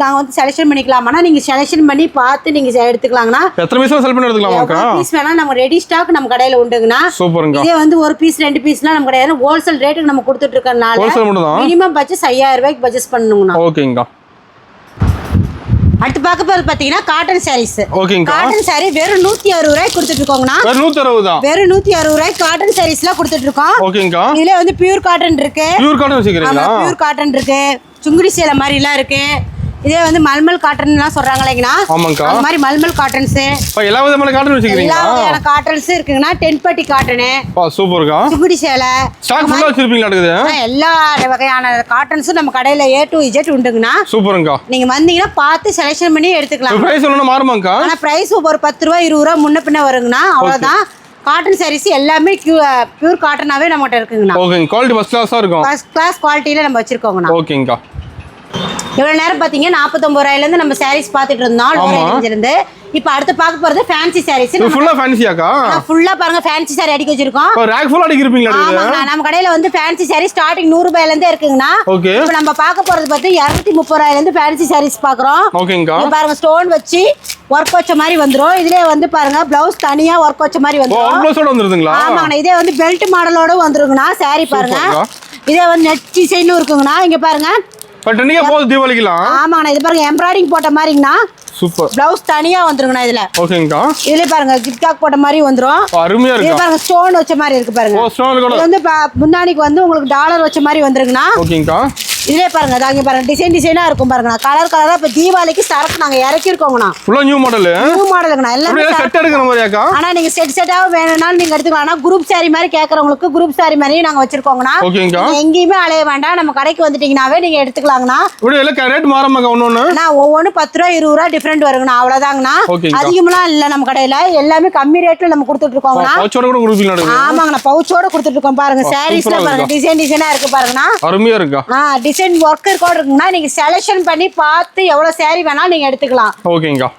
Speaker 2: நாங்க வந்து செலக்ஷன் பண்ணிக்கலாமாண்ணா? நீங்க செலக்ஷன் பண்ணி பார்த்து நீங்க எடுத்துக்கலாங்கண்ணா.
Speaker 1: எத்தனை பீஸ் செல் பண்ணி எடுத்துக்கலாமாக்கா?
Speaker 2: பீஸ் வேணா நம்ம ரெடி ஸ்டாக் நம்ம கடையில உண்டுங்கண்ணா.
Speaker 1: சூப்பர்ங்க.
Speaker 2: இதே வந்து ஒரு பீஸ் 2 பீஸ்லாம் நம்ம கடையில ஹோல்சேல் ரேட்டுக்கு நம்ம கொடுத்துட்டு இருக்கறனால
Speaker 1: ஹோல்சேல் மட்டும் தான்.
Speaker 2: மினிமம் பட்ஜெட் 5000 ரூபாய்க்கு பட்ஜெட் பண்ணனுங்கண்ணா.
Speaker 1: ஓகேங்கா.
Speaker 2: அடுத்து பார்க்க போறது பாத்தீங்கன்னா காட்டன் sarees.
Speaker 1: ஓகேங்க.
Speaker 2: காட்டன் saree வெறும் 160 ரூபாய்க்கு கொடுத்துட்டு இருக்கோங்கண்ணா.
Speaker 1: வெறும் 160 தான்.
Speaker 2: வெறும் 160 ரூபாய்க்கு காட்டன் sareesலாம் கொடுத்துட்டு இருக்கோம்.
Speaker 1: ஓகேங்கா.
Speaker 2: இதுல வந்து பியூர் காட்டன் இருக்கு.
Speaker 1: பியூர் காட்டன் வச்சிருக்கீங்களா?
Speaker 2: ஆமா, பியூர் காட்டன் இருக்கு. சுங்குடி சேலை மாதிரி எல்லாம் இருக்கு. இதே வந்து மல்மல் காட்டன்லாம் சொல்றாங்களேங்கண்ணா.
Speaker 1: ஆமாங்கா.
Speaker 2: அந்த மாதிரி மல்மல் காட்டன்ஸ்.
Speaker 1: எல்லா விதமான காட்டன் வச்சிருக்கீங்களா?
Speaker 2: எல்லா வகையான காட்டன்ஸ் இருக்குங்கண்ணா. 10 பட்டி காட்டன்.
Speaker 1: சூப்பர்க்கா.
Speaker 2: சுங்குடி சேலை.
Speaker 1: ஸ்டாக் ஃபுல்லா வச்சிருப்பீங்களா இருக்குது?
Speaker 2: எல்லா வகையான காட்டன்ஸும் நம்ம கடையில A to Z உண்டுங்கண்ணா.
Speaker 1: சூப்பர்ங்கா.
Speaker 2: நீங்க வந்தீங்கன்னா பார்த்து செலக்ஷன் பண்ணி எடுத்துக்கலாம்.
Speaker 1: பிரைஸ் என்ன மாறுமாங்கா?
Speaker 2: ஆனா பிரைஸ் ஒரு 10 ரூபாய் 20 ரூபாய் முன்ன பின்ன வருங்கண்ணா. அவ்வளவுதான். காட்டன் sarees எல்லாமே பியூர் காட்டனாவே நம்மகிட்ட இருக்குங்கண்ணா.
Speaker 1: ஓகேங்க. குவாலிட்டி ஃபர்ஸ்ட் கிளாஸா இருக்கும்.
Speaker 2: ஃபர்ஸ்ட் கிளாஸ் குவாலிட்டில நம்ம வச்சிருக்கோங்கண்ணா.
Speaker 1: ஓகேங்கா.
Speaker 2: இவ்வளவு நேரம் பாத்தீங்க 49 ரூபாயில இருந்து நம்ம sarees பாத்துட்டு இருந்தோம். லோ ரேஞ்சில இருந்து. இப்போ அடுத்து பார்க்க போறது ஃபேன்சி sarees.
Speaker 1: இது ஃபுல்லா ஃபேன்சியாக்கா?
Speaker 2: ஃபுல்லா பாருங்க ஃபேன்சி saree அடிக்க வச்சிருக்கோம்.
Speaker 1: ரேக் ஃபுல்லா அடிக்க இருப்பீங்களா?
Speaker 2: ஆமாங்க, நம்ம கடையில வந்து ஃபேன்சி saree ஸ்டார்டிங் 100 ரூபாயில இருந்தே இருக்குங்கண்ணா.
Speaker 1: ஓகே.
Speaker 2: இப்போ நம்ம பார்க்க போறது பார்த்து 230 ரூபாயில இருந்து ஃபேன்சி sarees பார்க்கறோம்.
Speaker 1: ஓகேங்கா.
Speaker 2: இது பாருங்க ஸ்டோன் வச்சு வர்க் வச்ச மாதிரி வந்துரும். இதுலயே வந்து பாருங்க பிளவுஸ் தனியா வர்க் வச்ச மாதிரி வந்துரும்.
Speaker 1: ஓ, பிளவுஸோட வந்துருதுங்களா?
Speaker 2: ஆமாங்க. இதே வந்து பெல்ட் மாடலோட வந்துருங்கண்ணா. saree பாருங்க. இதே வந்து நெட் டிசைனும் இருக்குங்கண்ணா. இங்க பாருங்க.
Speaker 1: பட்டனியா போகுது தீபாவளிக்குலாம்.
Speaker 2: ஆமாங்கண்ணா. இது பாருங்க எம்ப்ராய்டிங் போட்ட மாதிரிங்கண்ணா.
Speaker 1: சூப்பர்.
Speaker 2: பிளவுஸ் தனியா வந்துருங்கண்ணா இதுல.
Speaker 1: ஓகேங்கா.
Speaker 2: இதுல பாருங்க ஜிக்ஜாக் போட்ட மாதிரி வந்துரும்.
Speaker 1: அருமையா இருக்கு.
Speaker 2: இது பாருங்க ஸ்டோன் வச்ச மாதிரி இருக்கு பாருங்க.
Speaker 1: ஓ, ஸ்டோன் கூட.
Speaker 2: இது வந்து முன்னாடிக்கு வந்து உங்களுக்கு டாலர் வச்ச மாதிரி வந்துருங்கண்ணா.
Speaker 1: ஓகேங்கா.
Speaker 2: இதுல பாருங்க அங்க பாருங்க டிசைனா இருக்கும் பாருங்கண்ணா. கலர் கலரா இப்ப தீபாவளிக்கு சரக்கு நாங்க இறக்கி இருக்கோங்கண்ணா.
Speaker 1: ஃபுல்லா நியூ மாடல்.
Speaker 2: நியூ மாடலுங்கண்ணா. எல்லாமே
Speaker 1: செட் எடுக்கிற மாதிரியாக்கா?
Speaker 2: ஆனா நீங்க செட்டாவே வேணும்னாலும் நீங்க எடுத்துக்கலாம். ஆனா குரூப் saree மாதிரி கேக்குறவங்களுக்கு குரூப் saree மாதிரி நாங்க வச்சிருக்கோங்கண்ணா.
Speaker 1: ஓகேங்கா.
Speaker 2: எங்கேயுமே அலைய வேண்டாம். நம்ம கடைக்கு வந்துட்டீங்கன்னாவே நீங்க எடுத்துக்கலாங்கண்ணா.
Speaker 1: இப்படி எல்லாம் ரேட் மாறமாக்கா ஒண்ணு?
Speaker 2: ஒவ்வொன்னு 10 ரூபா 20 ரூபா டிஃபரெண்ட் வருங்கண்ணா. அவ்வளவுதாங்கண்ணா. அதிகமெல்லாம் இல்ல நம்ம கடையில. எல்லாமே கம்மி ரேட்ல நம்ம கொடுத்துட்டு இருக்கோங்கண்ணா.
Speaker 1: பவுச்சோட கூட கொடுப்பீங்களா?
Speaker 2: ஆமாங்கண்ணா, பவுச்சோட கொடுத்துட்டு இருக்கோம். பாருங்க sareesல பாருங்க டிசைனா இருக்கு பாருங்கண்ணா.
Speaker 1: அருமையா இருக்கா.
Speaker 2: டிசைன் ஒர்க் இருக்குங்கண்ணா. நீங்க செலக்ஷன் பண்ணி பார்த்து எவ்வளவு saree வேணாலும் நீங்க எடுத்துக்கலாம்.
Speaker 1: ஓகேங்கா.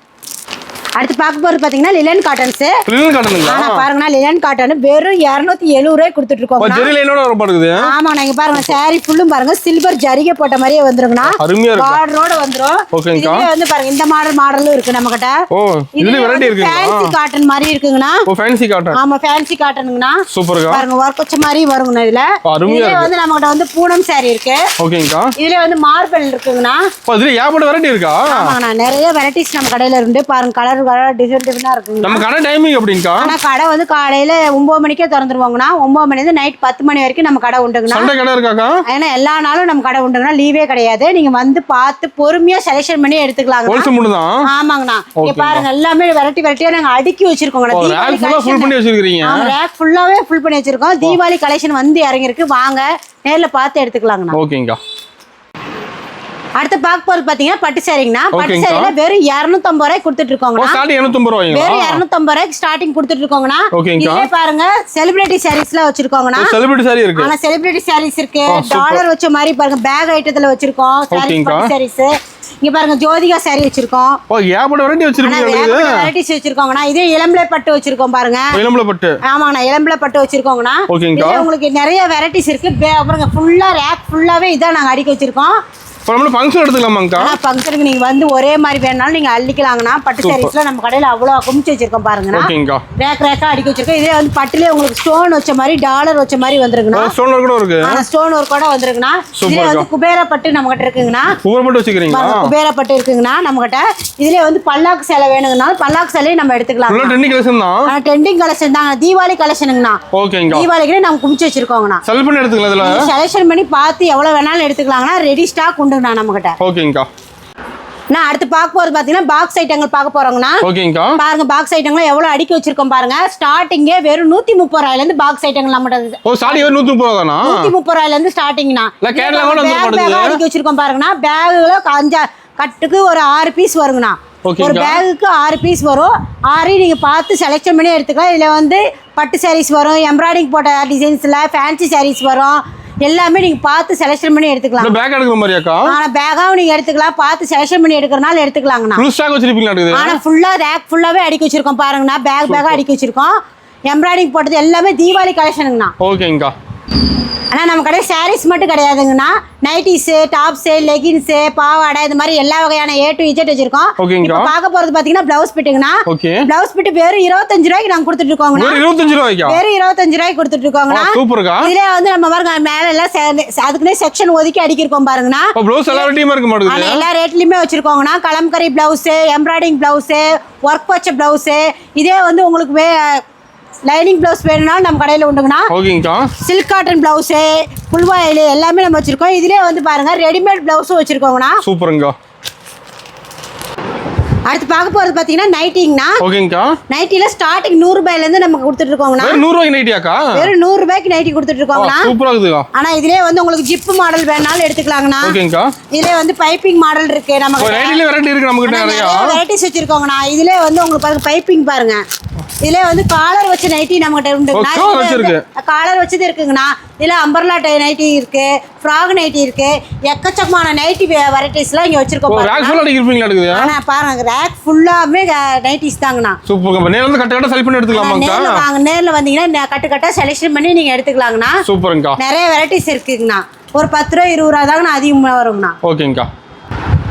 Speaker 2: அடுத்து பார்க்க போறது பாத்தீங்கன்னா லிலன் காட்டன்ஸ்.
Speaker 1: லிலன் காட்டனுங்களா?
Speaker 2: ஆனா பாருங்கண்ணா லிலன் காட்டன் வெறும் 270 ரூபாய் கொடுத்துட்டு இருக்கோம்.
Speaker 1: ஜெரி லைனோட வர மாட்டேங்குது.
Speaker 2: ஆமா, நீங்க பாருங்க saree ஃபுல்லும் பாருங்க சில்வர் ஜரிகை போட்ட மாதிரியே வந்துருங்கண்ணா.
Speaker 1: அருமையா இருக்கு.
Speaker 2: பார்டரோட வந்துரும்.
Speaker 1: ஓகேங்கா.
Speaker 2: இதுல வந்து பாருங்க இந்த மாடலும் இருக்கு நம்ம கிட்ட.
Speaker 1: ஓ, இதுல வெரைட்டி இருக்குங்க.
Speaker 2: ஃபேன்சி காட்டன் மாதிரி இருக்குங்கண்ணா.
Speaker 1: ஓ, ஃபேன்சி காட்டன்.
Speaker 2: ஆமா, ஃபேன்சி காட்டனுங்கண்ணா.
Speaker 1: சூப்பர்ங்க.
Speaker 2: பாருங்க வர்க் வச்ச மாதிரி வருங்கண்ணா இதுல.
Speaker 1: அருமையா இருக்கு.
Speaker 2: வந்து நம்ம கிட்ட வந்து பூனம் saree இருக்கு.
Speaker 1: ஓகேங்கா.
Speaker 2: இதுல வந்து மார்பல் இருக்குங்கண்ணா.
Speaker 1: ஓ, இதுல ஏகப்பட்ட வெரைட்டி இருக்கா?
Speaker 2: ஆமாங்கண்ணா, நிறைய வெரைட்டிஸ் நம்ம கடையில இருந்து பாருங்க. கலர் டிசைன் இருக்குங்க.
Speaker 1: நம்ம கடை டைமிங் எப்படிங்கா?
Speaker 2: ஆனா கடை வந்து காலையில 9 மணிக்கே திறந்துருவாங்கண்ணா. 9 மணில இருந்து நைட் 10 மணி வரைக்கும் நம்ம கடை உண்டுங்கண்ணா.
Speaker 1: சண்டே கடை இருக்காக்கா?
Speaker 2: ஏன்னா எல்லா நாளும் நம்ம கடை உண்டுங்கண்ணா. லீவே கிடையாது. நீங்க வந்து பார்த்து பொறுமையா செலக்ஷன் பண்ணி எடுத்துக்கலாங்க.
Speaker 1: ஹோல்சேல் மட்டும் தான்.
Speaker 2: ஆமாங்கண்ணா. இங்க பாருங்க எல்லாமே வெரைட்டியா நாங்க அடுக்கி வச்சிருக்கோங்கண்ணா.
Speaker 1: தீபாவளி கலெக்ஷன் ஃபுல் பண்ணி வச்சிருக்கீங்க.
Speaker 2: ஆமா, ரேக் ஃபுல்லாவே ஃபுல் பண்ணி வச்சிருக்கோம். தீபாவளி கலெக்ஷன் வந்து இறங்கி இருக்கு. வாங்க நேர்ல பார்த்து எடுத்துக்கலாங்கண்ணா.
Speaker 1: ஓகேங்கா.
Speaker 2: அடுத்து பார்க்க போறது பாத்தீங்கன்னா பட்டு சாரிங்கண்ணா. பட்டு சாரில வெறும் 250 ரூபாய்க்கு கொடுத்துட்டு இருக்கோங்கண்ணா.
Speaker 1: ஸ்டார்டிங் 250 ரூபாய்ங்க.
Speaker 2: வெறும் 250 ரூபாய்க்கு ஸ்டார்டிங் கொடுத்துட்டு இருக்கோங்கண்ணா. இதே பாருங்க செலிபிரிட்டி சாரீஸ்லாம் வச்சிருக்கோங்கண்ணா.
Speaker 1: செலிபிரிட்டி சாரி இருக்கு.
Speaker 2: ஆனா செலிபிரிட்டி சாரீஸ் இருக்கு. டாலர் வச்ச மாதிரி பாருங்க பேக் ஐட்டத்துல வச்சிருக்கோம். சாரீஸ் பட்டு சாரீஸ். இங்க பாருங்க ஜோதிகா சாரி வச்சிருக்கோம்.
Speaker 1: ஏகப்பட்ட வெரைட்டி வச்சிருக்கீங்க.
Speaker 2: வெரைட்டிஸ் வச்சிருக்கோங்கண்ணா. இதே இளம்பிள்ளை பட்டு வச்சிருக்கோம் பாருங்க. இளம்பிள்ளை பட்டு. ஆமாங்கண்ணா இளம்பிள்ளை பட்டு வச்சிருக்கோங்கண்ணா. இதே உங்களுக்கு நிறைய வெரைட்டிஸ் இருக்கு. பாருங்க ஃபுல்லா ரேக் ஃபுல்லாவே இதான் நாங்க அடிக்க வச்சிருக்கோம்.
Speaker 1: ஃபங்க்ஷன் எடுத்துக்கலாமாங்கக்கா?
Speaker 2: ஃபங்க்ஷனுக்கு நீங்க வந்து ஒரே மாதிரி வேணாலும் நீங்க அள்ளிக்கலாங்கண்ணா. பட்டு சாரீஸ்ல நம்ம கடையில அவ்வளவு குமிச்சு வச்சிருக்கோம் பாருங்கண்ணா. ரேக் ரேக்கா அடிக்க வச்சிருக்கோம். இதே வந்து பட்டுலயே உங்களுக்கு ஸ்டோன் வச்ச மாதிரி டாலர் வச்ச மாதிரி வந்துருக்குண்ணா.
Speaker 1: ஸ்டோன் ஒர்க் கூட இருக்கு.
Speaker 2: ஸ்டோன் ஒர்க் கூட வந்துருக்குண்ணா. இதுல வந்து குபேர பட்டு நம்ம கிட்ட இருக்குங்கண்ணா.
Speaker 1: குபேர பட்டு வச்சிருக்கீங்களா?
Speaker 2: குபேர பட்டு இருக்குங்கண்ணா நம்ம கிட்ட. இதுல வந்து பல்லாக்கு சேலை வேணுங்கனா பல்லாக்கு சேலையை நம்ம எடுத்துக்கலாம்.
Speaker 1: ட்ரெண்டிங் கலெக்ஷன் தான்.
Speaker 2: ட்ரெண்டிங் கலெக்ஷன் தான். தீபாவளி கலெக்ஷனுங்கண்ணா.
Speaker 1: ஓகேங்க.
Speaker 2: தீபாவளிக்கு நம்ம குமிச்சு வச்சிருக்கோங்கண்ணா.
Speaker 1: செலக்ட் பண்ணி எடுத்துக்கலாம். இதுல
Speaker 2: செலக்ஷன் பண்ணி பார்த்து எவ்வளவு வேணாலும் எடுத்துக்கலாங்கண்ணா. ரெடி ஸ்டாக் உண்டுங்கண்ணா நம்ம கிட்ட.
Speaker 1: ஓகேங்கா.
Speaker 2: நான் அடுத்து பார்க்க போறது பாத்தீங்கன்னா பாக்ஸ் ஐட்டங்கள் பார்க்க போறோங்கண்ணா.
Speaker 1: ஓகேங்கா.
Speaker 2: பாருங்க பாக்ஸ் ஐட்டங்கள் எவ்வளவு அடுக்கி வச்சிருக்கோம் பாருங்க. ஸ்டார்டிங்கே வெறும் 130 ரூபாயில இருந்து பாக்ஸ் ஐட்டங்கள் நம்மட்ட.
Speaker 1: ஸ்டார்டிங் 130 ரூபாய் தானா?
Speaker 2: 130 ரூபாயில இருந்து ஸ்டார்டிங்னா.
Speaker 1: இல்ல கேரளா கூட வந்து
Speaker 2: பாருங்க அடுக்கி வச்சிருக்கோம் பாருங்கண்ணா. பேக்குல 5 கட்டுக்கு ஒரு 6 பீஸ் வருங்கண்ணா. ஒரு பேகுக்கு 6 பீஸ் வரும். 6 நீங்க பார்த்து செலக்ஷன் பண்ணி எடுத்துக்கலாம். இதுல வந்து பட்டு சாரீஸ் வரும், எம்ப்ராய்டிங் போட்ட டிசைன்ஸ்ல ஃபேன்சி சாரீஸ் வரும். எல்லாமே நீங்க பார்த்து செலக்ஷன் பண்ணி எடுத்துக்கலாம்.
Speaker 1: பேக் எடுக்கிற மாதிரியாக்கா?
Speaker 2: பேகாவும் நீங்க எடுத்துக்கலாம். பார்த்து செலக்ஷன் பண்ணி எடுக்கிறனால எடுத்துக்கலாங்கண்ணா.
Speaker 1: Full stock வச்சிருப்பீங்களா?
Speaker 2: ஆனா ஃபுல்லா ரேக் ஃபுல்லாவே அடுக்கி வச்சிருக்கோம் பாருங்கண்ணா. பேக் அடுக்கி வச்சிருக்கோம். எம்ப்ராய்டிங் போட்டது எல்லாமே தீபாவளி கலெக்ஷனுங்கண்ணா.
Speaker 1: ஓகேங்கா.
Speaker 2: ஆனால் நம்ம கடை சாரீஸ் மட்டும் கிடையாதுங்கண்ணா. நைட்டிஸு, டாப்ஸு, லெகின்ஸு, பாவாடை இது மாதிரி எல்லா வகையான A to Z வச்சிருக்கோம். இப்போ பார்க்க போறது பார்த்தீங்கன்னா பிளவுஸ் பிட்டுங்கண்ணா. பிளவுஸ் பிட்டு வெறும் 25 ரூபாய்க்கு நாங்கள் கொடுத்துட்டு இருக்கோங்கண்ணா. 25 ரூபாய்க்கு வெறும் 25 ரூபாய்க்கு கொடுத்துட்டு இருக்கோங்கண்ணா. சூப்பர்க்கா. இதுல வந்து நம்ம பாருங்க மேல எல்லாம் அதுக்குன்னே செக்ஷன் ஒதுக்கி அடிக்கிருக்கோம் பாருங்கண்ணா.
Speaker 1: பிளவுஸ் எல்லா ரேட்லயுமே இருக்க மாட்டேங்குது.
Speaker 2: எல்லா ரேட்லயுமே வச்சிருக்கோங்கண்ணா. Kalamkari blouse, embroidering blouse, work வச்ச பிளவுஸ். இதே வந்து உங்களுக்கு லைனிங் பிளவுஸ் வேணும்னாலும் நம்ம கடையில் உண்டுங்கண்ணா. ஓகேங்கக்கா. சில்க் காட்டன் பிளவுஸு, புல்வாயில் எல்லாமே நம்ம வச்சிருக்கோம். இதுலேயே வந்து பாருங்க ரெடிமேட் பிளவுஸும் வச்சிருக்கோங்கண்ணா. சூப்பருங்கக்கா. அடுத்து பார்க்க போறது பாத்தீங்கன்னா நைட்டிங்கண்ணா. ஓகேங்கக்கா. நைட்டில ஸ்டார்டிங் 100 ரூபாயில இருந்து நமக்கு கொடுத்துட்டு இருக்கோங்கண்ணா. 100 ரூபாய்க்கு நைட்டியாக்கா? வெறும் 100 ரூபாய்க்கு நைட்டி கொடுத்துட்டு இருக்கோங்கண்ணா. சூப்பரா இருக்குதுங்க. ஆனா இதுலயே வந்து உங்களுக்கு ஜிப் மாடல் வேணாலும் எடுத்துக்கலாங்கண்ணா. ஓகேங்கக்கா. இதுலயே வந்து பைப்பிங் மாடல் இருக்கு. நமக்கு நைட்டில வெரைட்டி இருக்கு. நமக்கு நிறைய வெரைட்டிஸ் வச்சிருக்கோங்கண்ணா. இதுலயே வந்து உங்களுக்கு பாருங்க பைப்பிங் பாருங்க. இதுல வந்து காலர் வச்ச நைட்டி நம்மகிட்ட உண்டுங்கண்ணா. காலர் வச்சது இருக்குங்கண்ணா. இதுல அம்பர்லா நைட்டி இருக்கு, ஃப்ராக் நைட்டி இருக்கு. எக்கச்சக்கமான நைட்டி வெரைட்டிஸ்லாம் இங்க வச்சிருக்கோம். ஆனா பாருங்க ரேக் ஃபுல்லாமே நைட்டிஸ் தாங்கண்ணா. சூப்பர்ங்க. நேர்ல வந்து கட்ட கட்ட செலக்ட் பண்ணி எடுத்துக்கலாமாங்கக்கா? வாங்க நேர்ல வந்தீங்கன்னா கட்ட கட்ட செலக்ஷன் பண்ணி நீங்க எடுத்துக்கலாங்கண்ணா. சூப்பர்ங்கக்கா. நிறைய வெரைட்டிஸ் இருக்குங்கண்ணா. ஒரு 10 ரூபா 20 ரூபா தாங்கண்ணா அதிகமா வருங்கண்ணா. ஓகேங்கக்கா.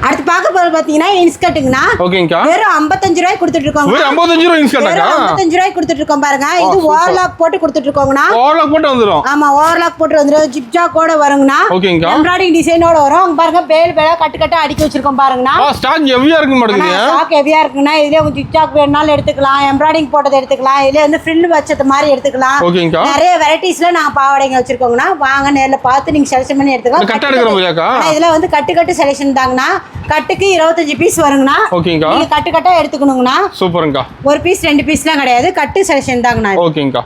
Speaker 2: அடுத்து பார்க்க போறது பாத்தீங்கன்னா இன்ஸ்கர்ட்டுங்கண்ணா. ஓகேங்கக்கா. வெறும் 55 ரூபாய்க்கு கொடுத்துட்டு இருக்கோம். வெறும் 55 ரூபாய் இன்ஸ்கர்ட்டா? 55 ரூபாய்க்கு கொடுத்துட்டு இருக்கோம் பாருங்க. இது ஓவர்லாக் போட்டு கொடுத்துட்டு இருக்கோங்கண்ணா. ஓவர்லாக் போட்டு வந்துரும். ஆமா ஓவர்லாக் போட்டு வந்துரும். ஜிப்ஜா கூட வருங்கண்ணா. ஓகேங்கக்கா. எம்ப்ராய்டிங் டிசைனோட வரும். அங்க பாருங்க பேல் பேலா கட்டு கட்ட அடுக்கி வச்சிருக்கோம் பாருங்கண்ணா. ஸ்டாக் ஹெவியா இருக்கு மாட்டேங்குது. ஸ்டாக் ஹெவியா இருக்குண்ணா. இதுல உங்களுக்கு ஜிப்ஜாக் வேணாலும் எடுத்துக்கலாம். எம்ப்ராய்டிங் போட்டது எடுத்துக்கலாம். இதுல வந்து ஃப்ரில் வச்சது மாதிரி எடுத்துக்கலாம். ஓகேங்கக்கா. நிறைய வெரைட்டிஸ்ல நாங்க பாவாடைங்க வச்சிருக்கோங்கண்ணா. வாங்க நேர்ல பார்த்து நீங்க செலக்ஷன் பண்ணி எடுத்துக்கலாம். கட்ட எடுக்கற மாதிரியாக்கா? இதுல வந்து கட்டு கட்டு செலக்ஷன் தாங்கண்ணா. கட்டுக்கு 25 பீஸ் வருங்கண்ணா. ஓகேங்கக்கா. நீங்க கட்டு கட்டா எடுத்துக்கணுங்கண்ணா. சூப்பர்ங்கக்கா. ஒரு பீஸ் 2 பீஸ்லாம் கிடையாது. கட்டு செலக்ஷன் தாங்கண்ணா. ஓகேங்கக்கா.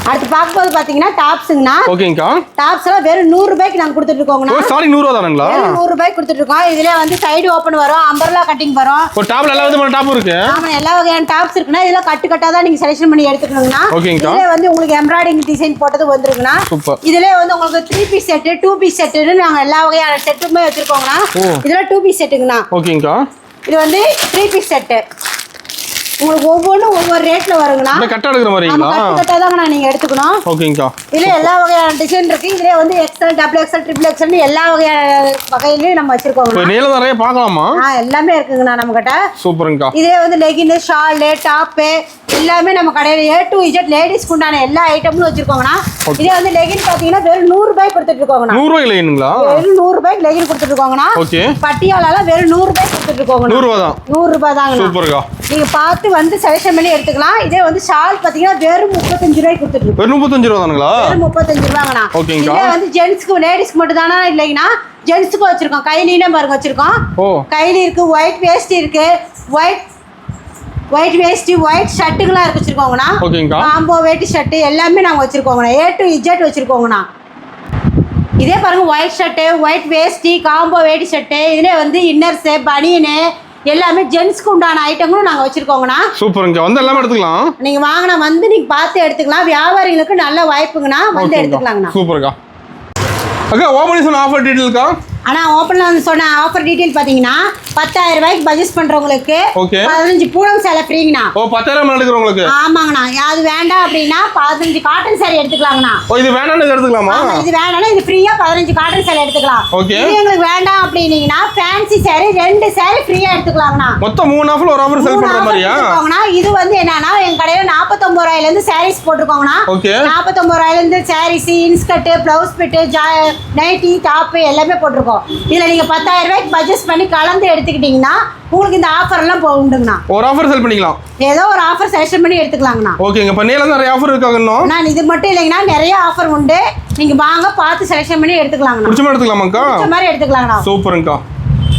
Speaker 2: அடுத்து பார்க்கும்போது பாத்தீங்கன்னா டாப்ஸ்ங்கண்ணா. ஓகேங்கக்கா. டாப்ஸ் எல்லாம் வெறும் 100 ரூபாய்க்கு நாங்க கொடுத்துட்டு இருக்கோங்கண்ணா. ஸ்டார்டிங் 100 ரூபாய் தானங்களா? 100 ரூபாய்க்கு கொடுத்துட்டு இருக்கோம். இதுல வந்து சைடு ஓபன் வரும், அம்பர்லா கட்டிங் வரும். ஒரு டாப்ல எல்லா விதமான டாப் இருக்கு. ஆமா எல்லா வகையான டாப்ஸ் இருக்குண்ணா. இதெல்லாம் கட்டு கட்டா தான் நீங்க செலக்ஷன் பண்ணி எடுத்துக்கணுங்கண்ணா. ஓகேங்கக்கா. இதுல வந்து உங்களுக்கு எம்ப்ராய்டிங் டிசைன் போட்டது வந்துருக்குண்ணா. சூப்பர். இதுல வந்து உங்களுக்கு 3 பீஸ் செட், 2 பீஸ் செட்னு நாங்க எல்லா வகையான செட்டுமே வச்சிருக்கோங்கண்ணா. இதுல 2 பீஸ் செட்டுங்கண்ணா. ஓகேங்கக்கா. இது வந்து 3 பீஸ் செட். உங்களுக்கு ஒவ்வொன்றும் ஒவ்வொரு ரேட்ல வருங்கண்ணா. இந்த கட்ட எடுக்கிற மாதிரிங்களா? கட்டு கட்டா தாங்கண்ணா நீங்க எடுத்துக்கணும். ஓகேங்கக்கா. இதுல எல்லா வகையான டிசைன் இருக்கு. இதுல வந்து XL, XXL, XXL எல்லா வகையான வகையிலயும் நம்ம வச்சிருக்கோம். இப்போ நீல நிறைய பார்க்கலாமா? எல்லாமே இருக்குங்கண்ணா நம்ம கிட்ட. சூப்பர்ங்கக்கா. இதே வந்து லெகின், ஷால், டாப் எல்லாமே நம்ம கடையில A to Z லேடிஸ்க்கு உண்டான எல்லா ஐட்டமும் வச்சிருக்கோங்கண்ணா. இதே வந்து லெகின் பாத்தீங்கன்னா வெறும் 100 ரூபாய்க்கு கொடுத்துட்டு இருக்கோங்கண்ணா. 100 ரூபாய்க்கு லெகின்ங்களா? வெறும் 100 ரூபாய்க்கு லெகின் கொடுத்துட்டு இருக்கோங்கண்ணா. ஓகே. பட்டியாலால வெறும் 100 ரூபாய்க்கு கொடுத்துட்டு இருக்கோங்கண்ணா. 100 ரூபாய் தான். 100 ரூபாய் தாங்கண்ணா. சூப்பர்க்கா. நீங்க பார்த்து வந்து செலக்ஷன் பண்ணி எடுத்துக்கலாம். இதே வந்து ஷால் பாத்தீங்கன்னா வெறும் 35 ரூபாய்க்கு கொடுத்துட்டு இருக்கோம். வெறும் 35 ரூபாய் தானங்களா? வெறும் 35 ரூபாங்கண்ணா. ஓகேங்கக்கா. இதே வந்து ஜென்ஸ்க்கு லேடிஸ்க்கு மட்டும் தானா இல்லைங்கண்ணா. ஜென்ஸ்க்கு வச்சிருக்கோம். கைலினே பாருங்க வச்சிருக்கோம். கைலி இருக்கு, ஒயிட் வேஸ்ட் இருக்கு, ஒயிட் வேஸ்ட், ஒயிட் ஷர்ட்டுகளா இருக்கு வச்சிருக்கோங்கண்ணா. காம்போ வேட்டி ஷர்ட் எல்லாமே நாங்க வச்சிருக்கோங்கண்ணா. A to Z வச்சிருக்கோங்கண்ணா. இதே பாருங்க ஒயிட் ஷர்ட்டு, ஒயிட் வேஷ்டி, காம்போ வேட்டி ஷர்ட்டு, இதுலேயே வந்து இன்னர்ஸு, பனியனு எல்லாமே ஜென்ஸ்க்கு உண்டான ஐட்டங்களும் நாங்கள் வச்சுருக்கோங்கண்ணா.
Speaker 1: சூப்பருங்க, வந்து எல்லாமே எடுத்துக்கலாம்.
Speaker 2: நீங்கள் வாங்கினா வந்து நீங்கள் பார்த்து எடுத்துக்கலாம். வியாபாரிகளுக்கு நல்ல வாய்ப்புங்கண்ணா, வந்து எடுத்துக்கலாங்கண்ணா.
Speaker 1: சூப்பருக்கா. அக்கா ஓப்பனிங் சொன்ன ஆஃபர் டீட்டெயில்க்கா?
Speaker 2: ஆனால் ஓப்பனில் வந்து சொன்ன ஆஃபர் டீட்டெயில் பார்த்தீங்கன்னா 10,000 ரூபாய்க்கு பட்ஜெட் பண்ணுறவங்களுக்கு 15 பூனம் சேலை ஃப்ரீங்கண்ணா.
Speaker 1: ஓ 10,000 எடுக்கிறவங்களுக்கு?
Speaker 2: ஆமாங்கண்ணா. அது வேண்டாம் அப்படின்னா 15 காட்டன் சேலை எடுத்துக்கலாங்கண்ணா.
Speaker 1: ஓ இது வேணாம்னு எடுத்துக்கலாமா?
Speaker 2: இது வேணாம்னா இது ஃப்ரீயாக 15 காட்டன் சேலை எடுத்துக்கலாம்.
Speaker 1: ஓகே.
Speaker 2: இது எங்களுக்கு வேண்டாம் அப்படின்னீங்கன்னா ஃபேன்சி சேலை 2 சேலை ஃப்ரீயாக எடுத்துக்கலாங்கண்ணா.
Speaker 1: மொத்தம் 3 ஆஃபர் ஒரு ஆஃபர் செல் பண்ணுற மாதிரியா?
Speaker 2: இது வந்து என்னன்னா எங்கள் கடையில் 49 ரூபாயிலேருந்து சாரீஸ் போட்டிருக்கோங்கண்ணா.
Speaker 1: ஓகே.
Speaker 2: 49 ரூபாயிலேருந்து saris, inskirt, blouse bit, nightie, top எல்லாமே போட்டிருக்கோம். இதில் நீங்கள் 10,000 ரூபாய்க்கு பட்ஜெட் பண்ணி கலந்து எடுத்துக்கிட்டிங்கன்னா உங்களுக்கு இந்த ஆஃபர்லாம் உண்டுங்கண்ணா.
Speaker 1: ஒரு ஆஃபர் செல் பண்ணிக்கலாம்.
Speaker 2: ஏதோ ஒரு ஆஃபர் செலக்ஷன் பண்ணி எடுத்துக்கலாங்கண்ணா.
Speaker 1: ஓகேங்க. பண்ணையில நிறைய ஆஃபர் இருக்காங்கண்ணா.
Speaker 2: நான் இது மட்டும் இல்லைங்கண்ணா, நிறைய ஆஃபர் உண்டு. நீங்கள் வாங்க பார்த்து செலக்ஷன் பண்ணி எடுத்துக்கலாங்கண்ணா.
Speaker 1: பிடிச்ச மாதிரி எடுத்துக்கலாமாக்கா?
Speaker 2: பிடிச்ச மாதிரி எடுத்துக்கலாங்கண்ணா.
Speaker 1: சூப்பருங்கக்கா.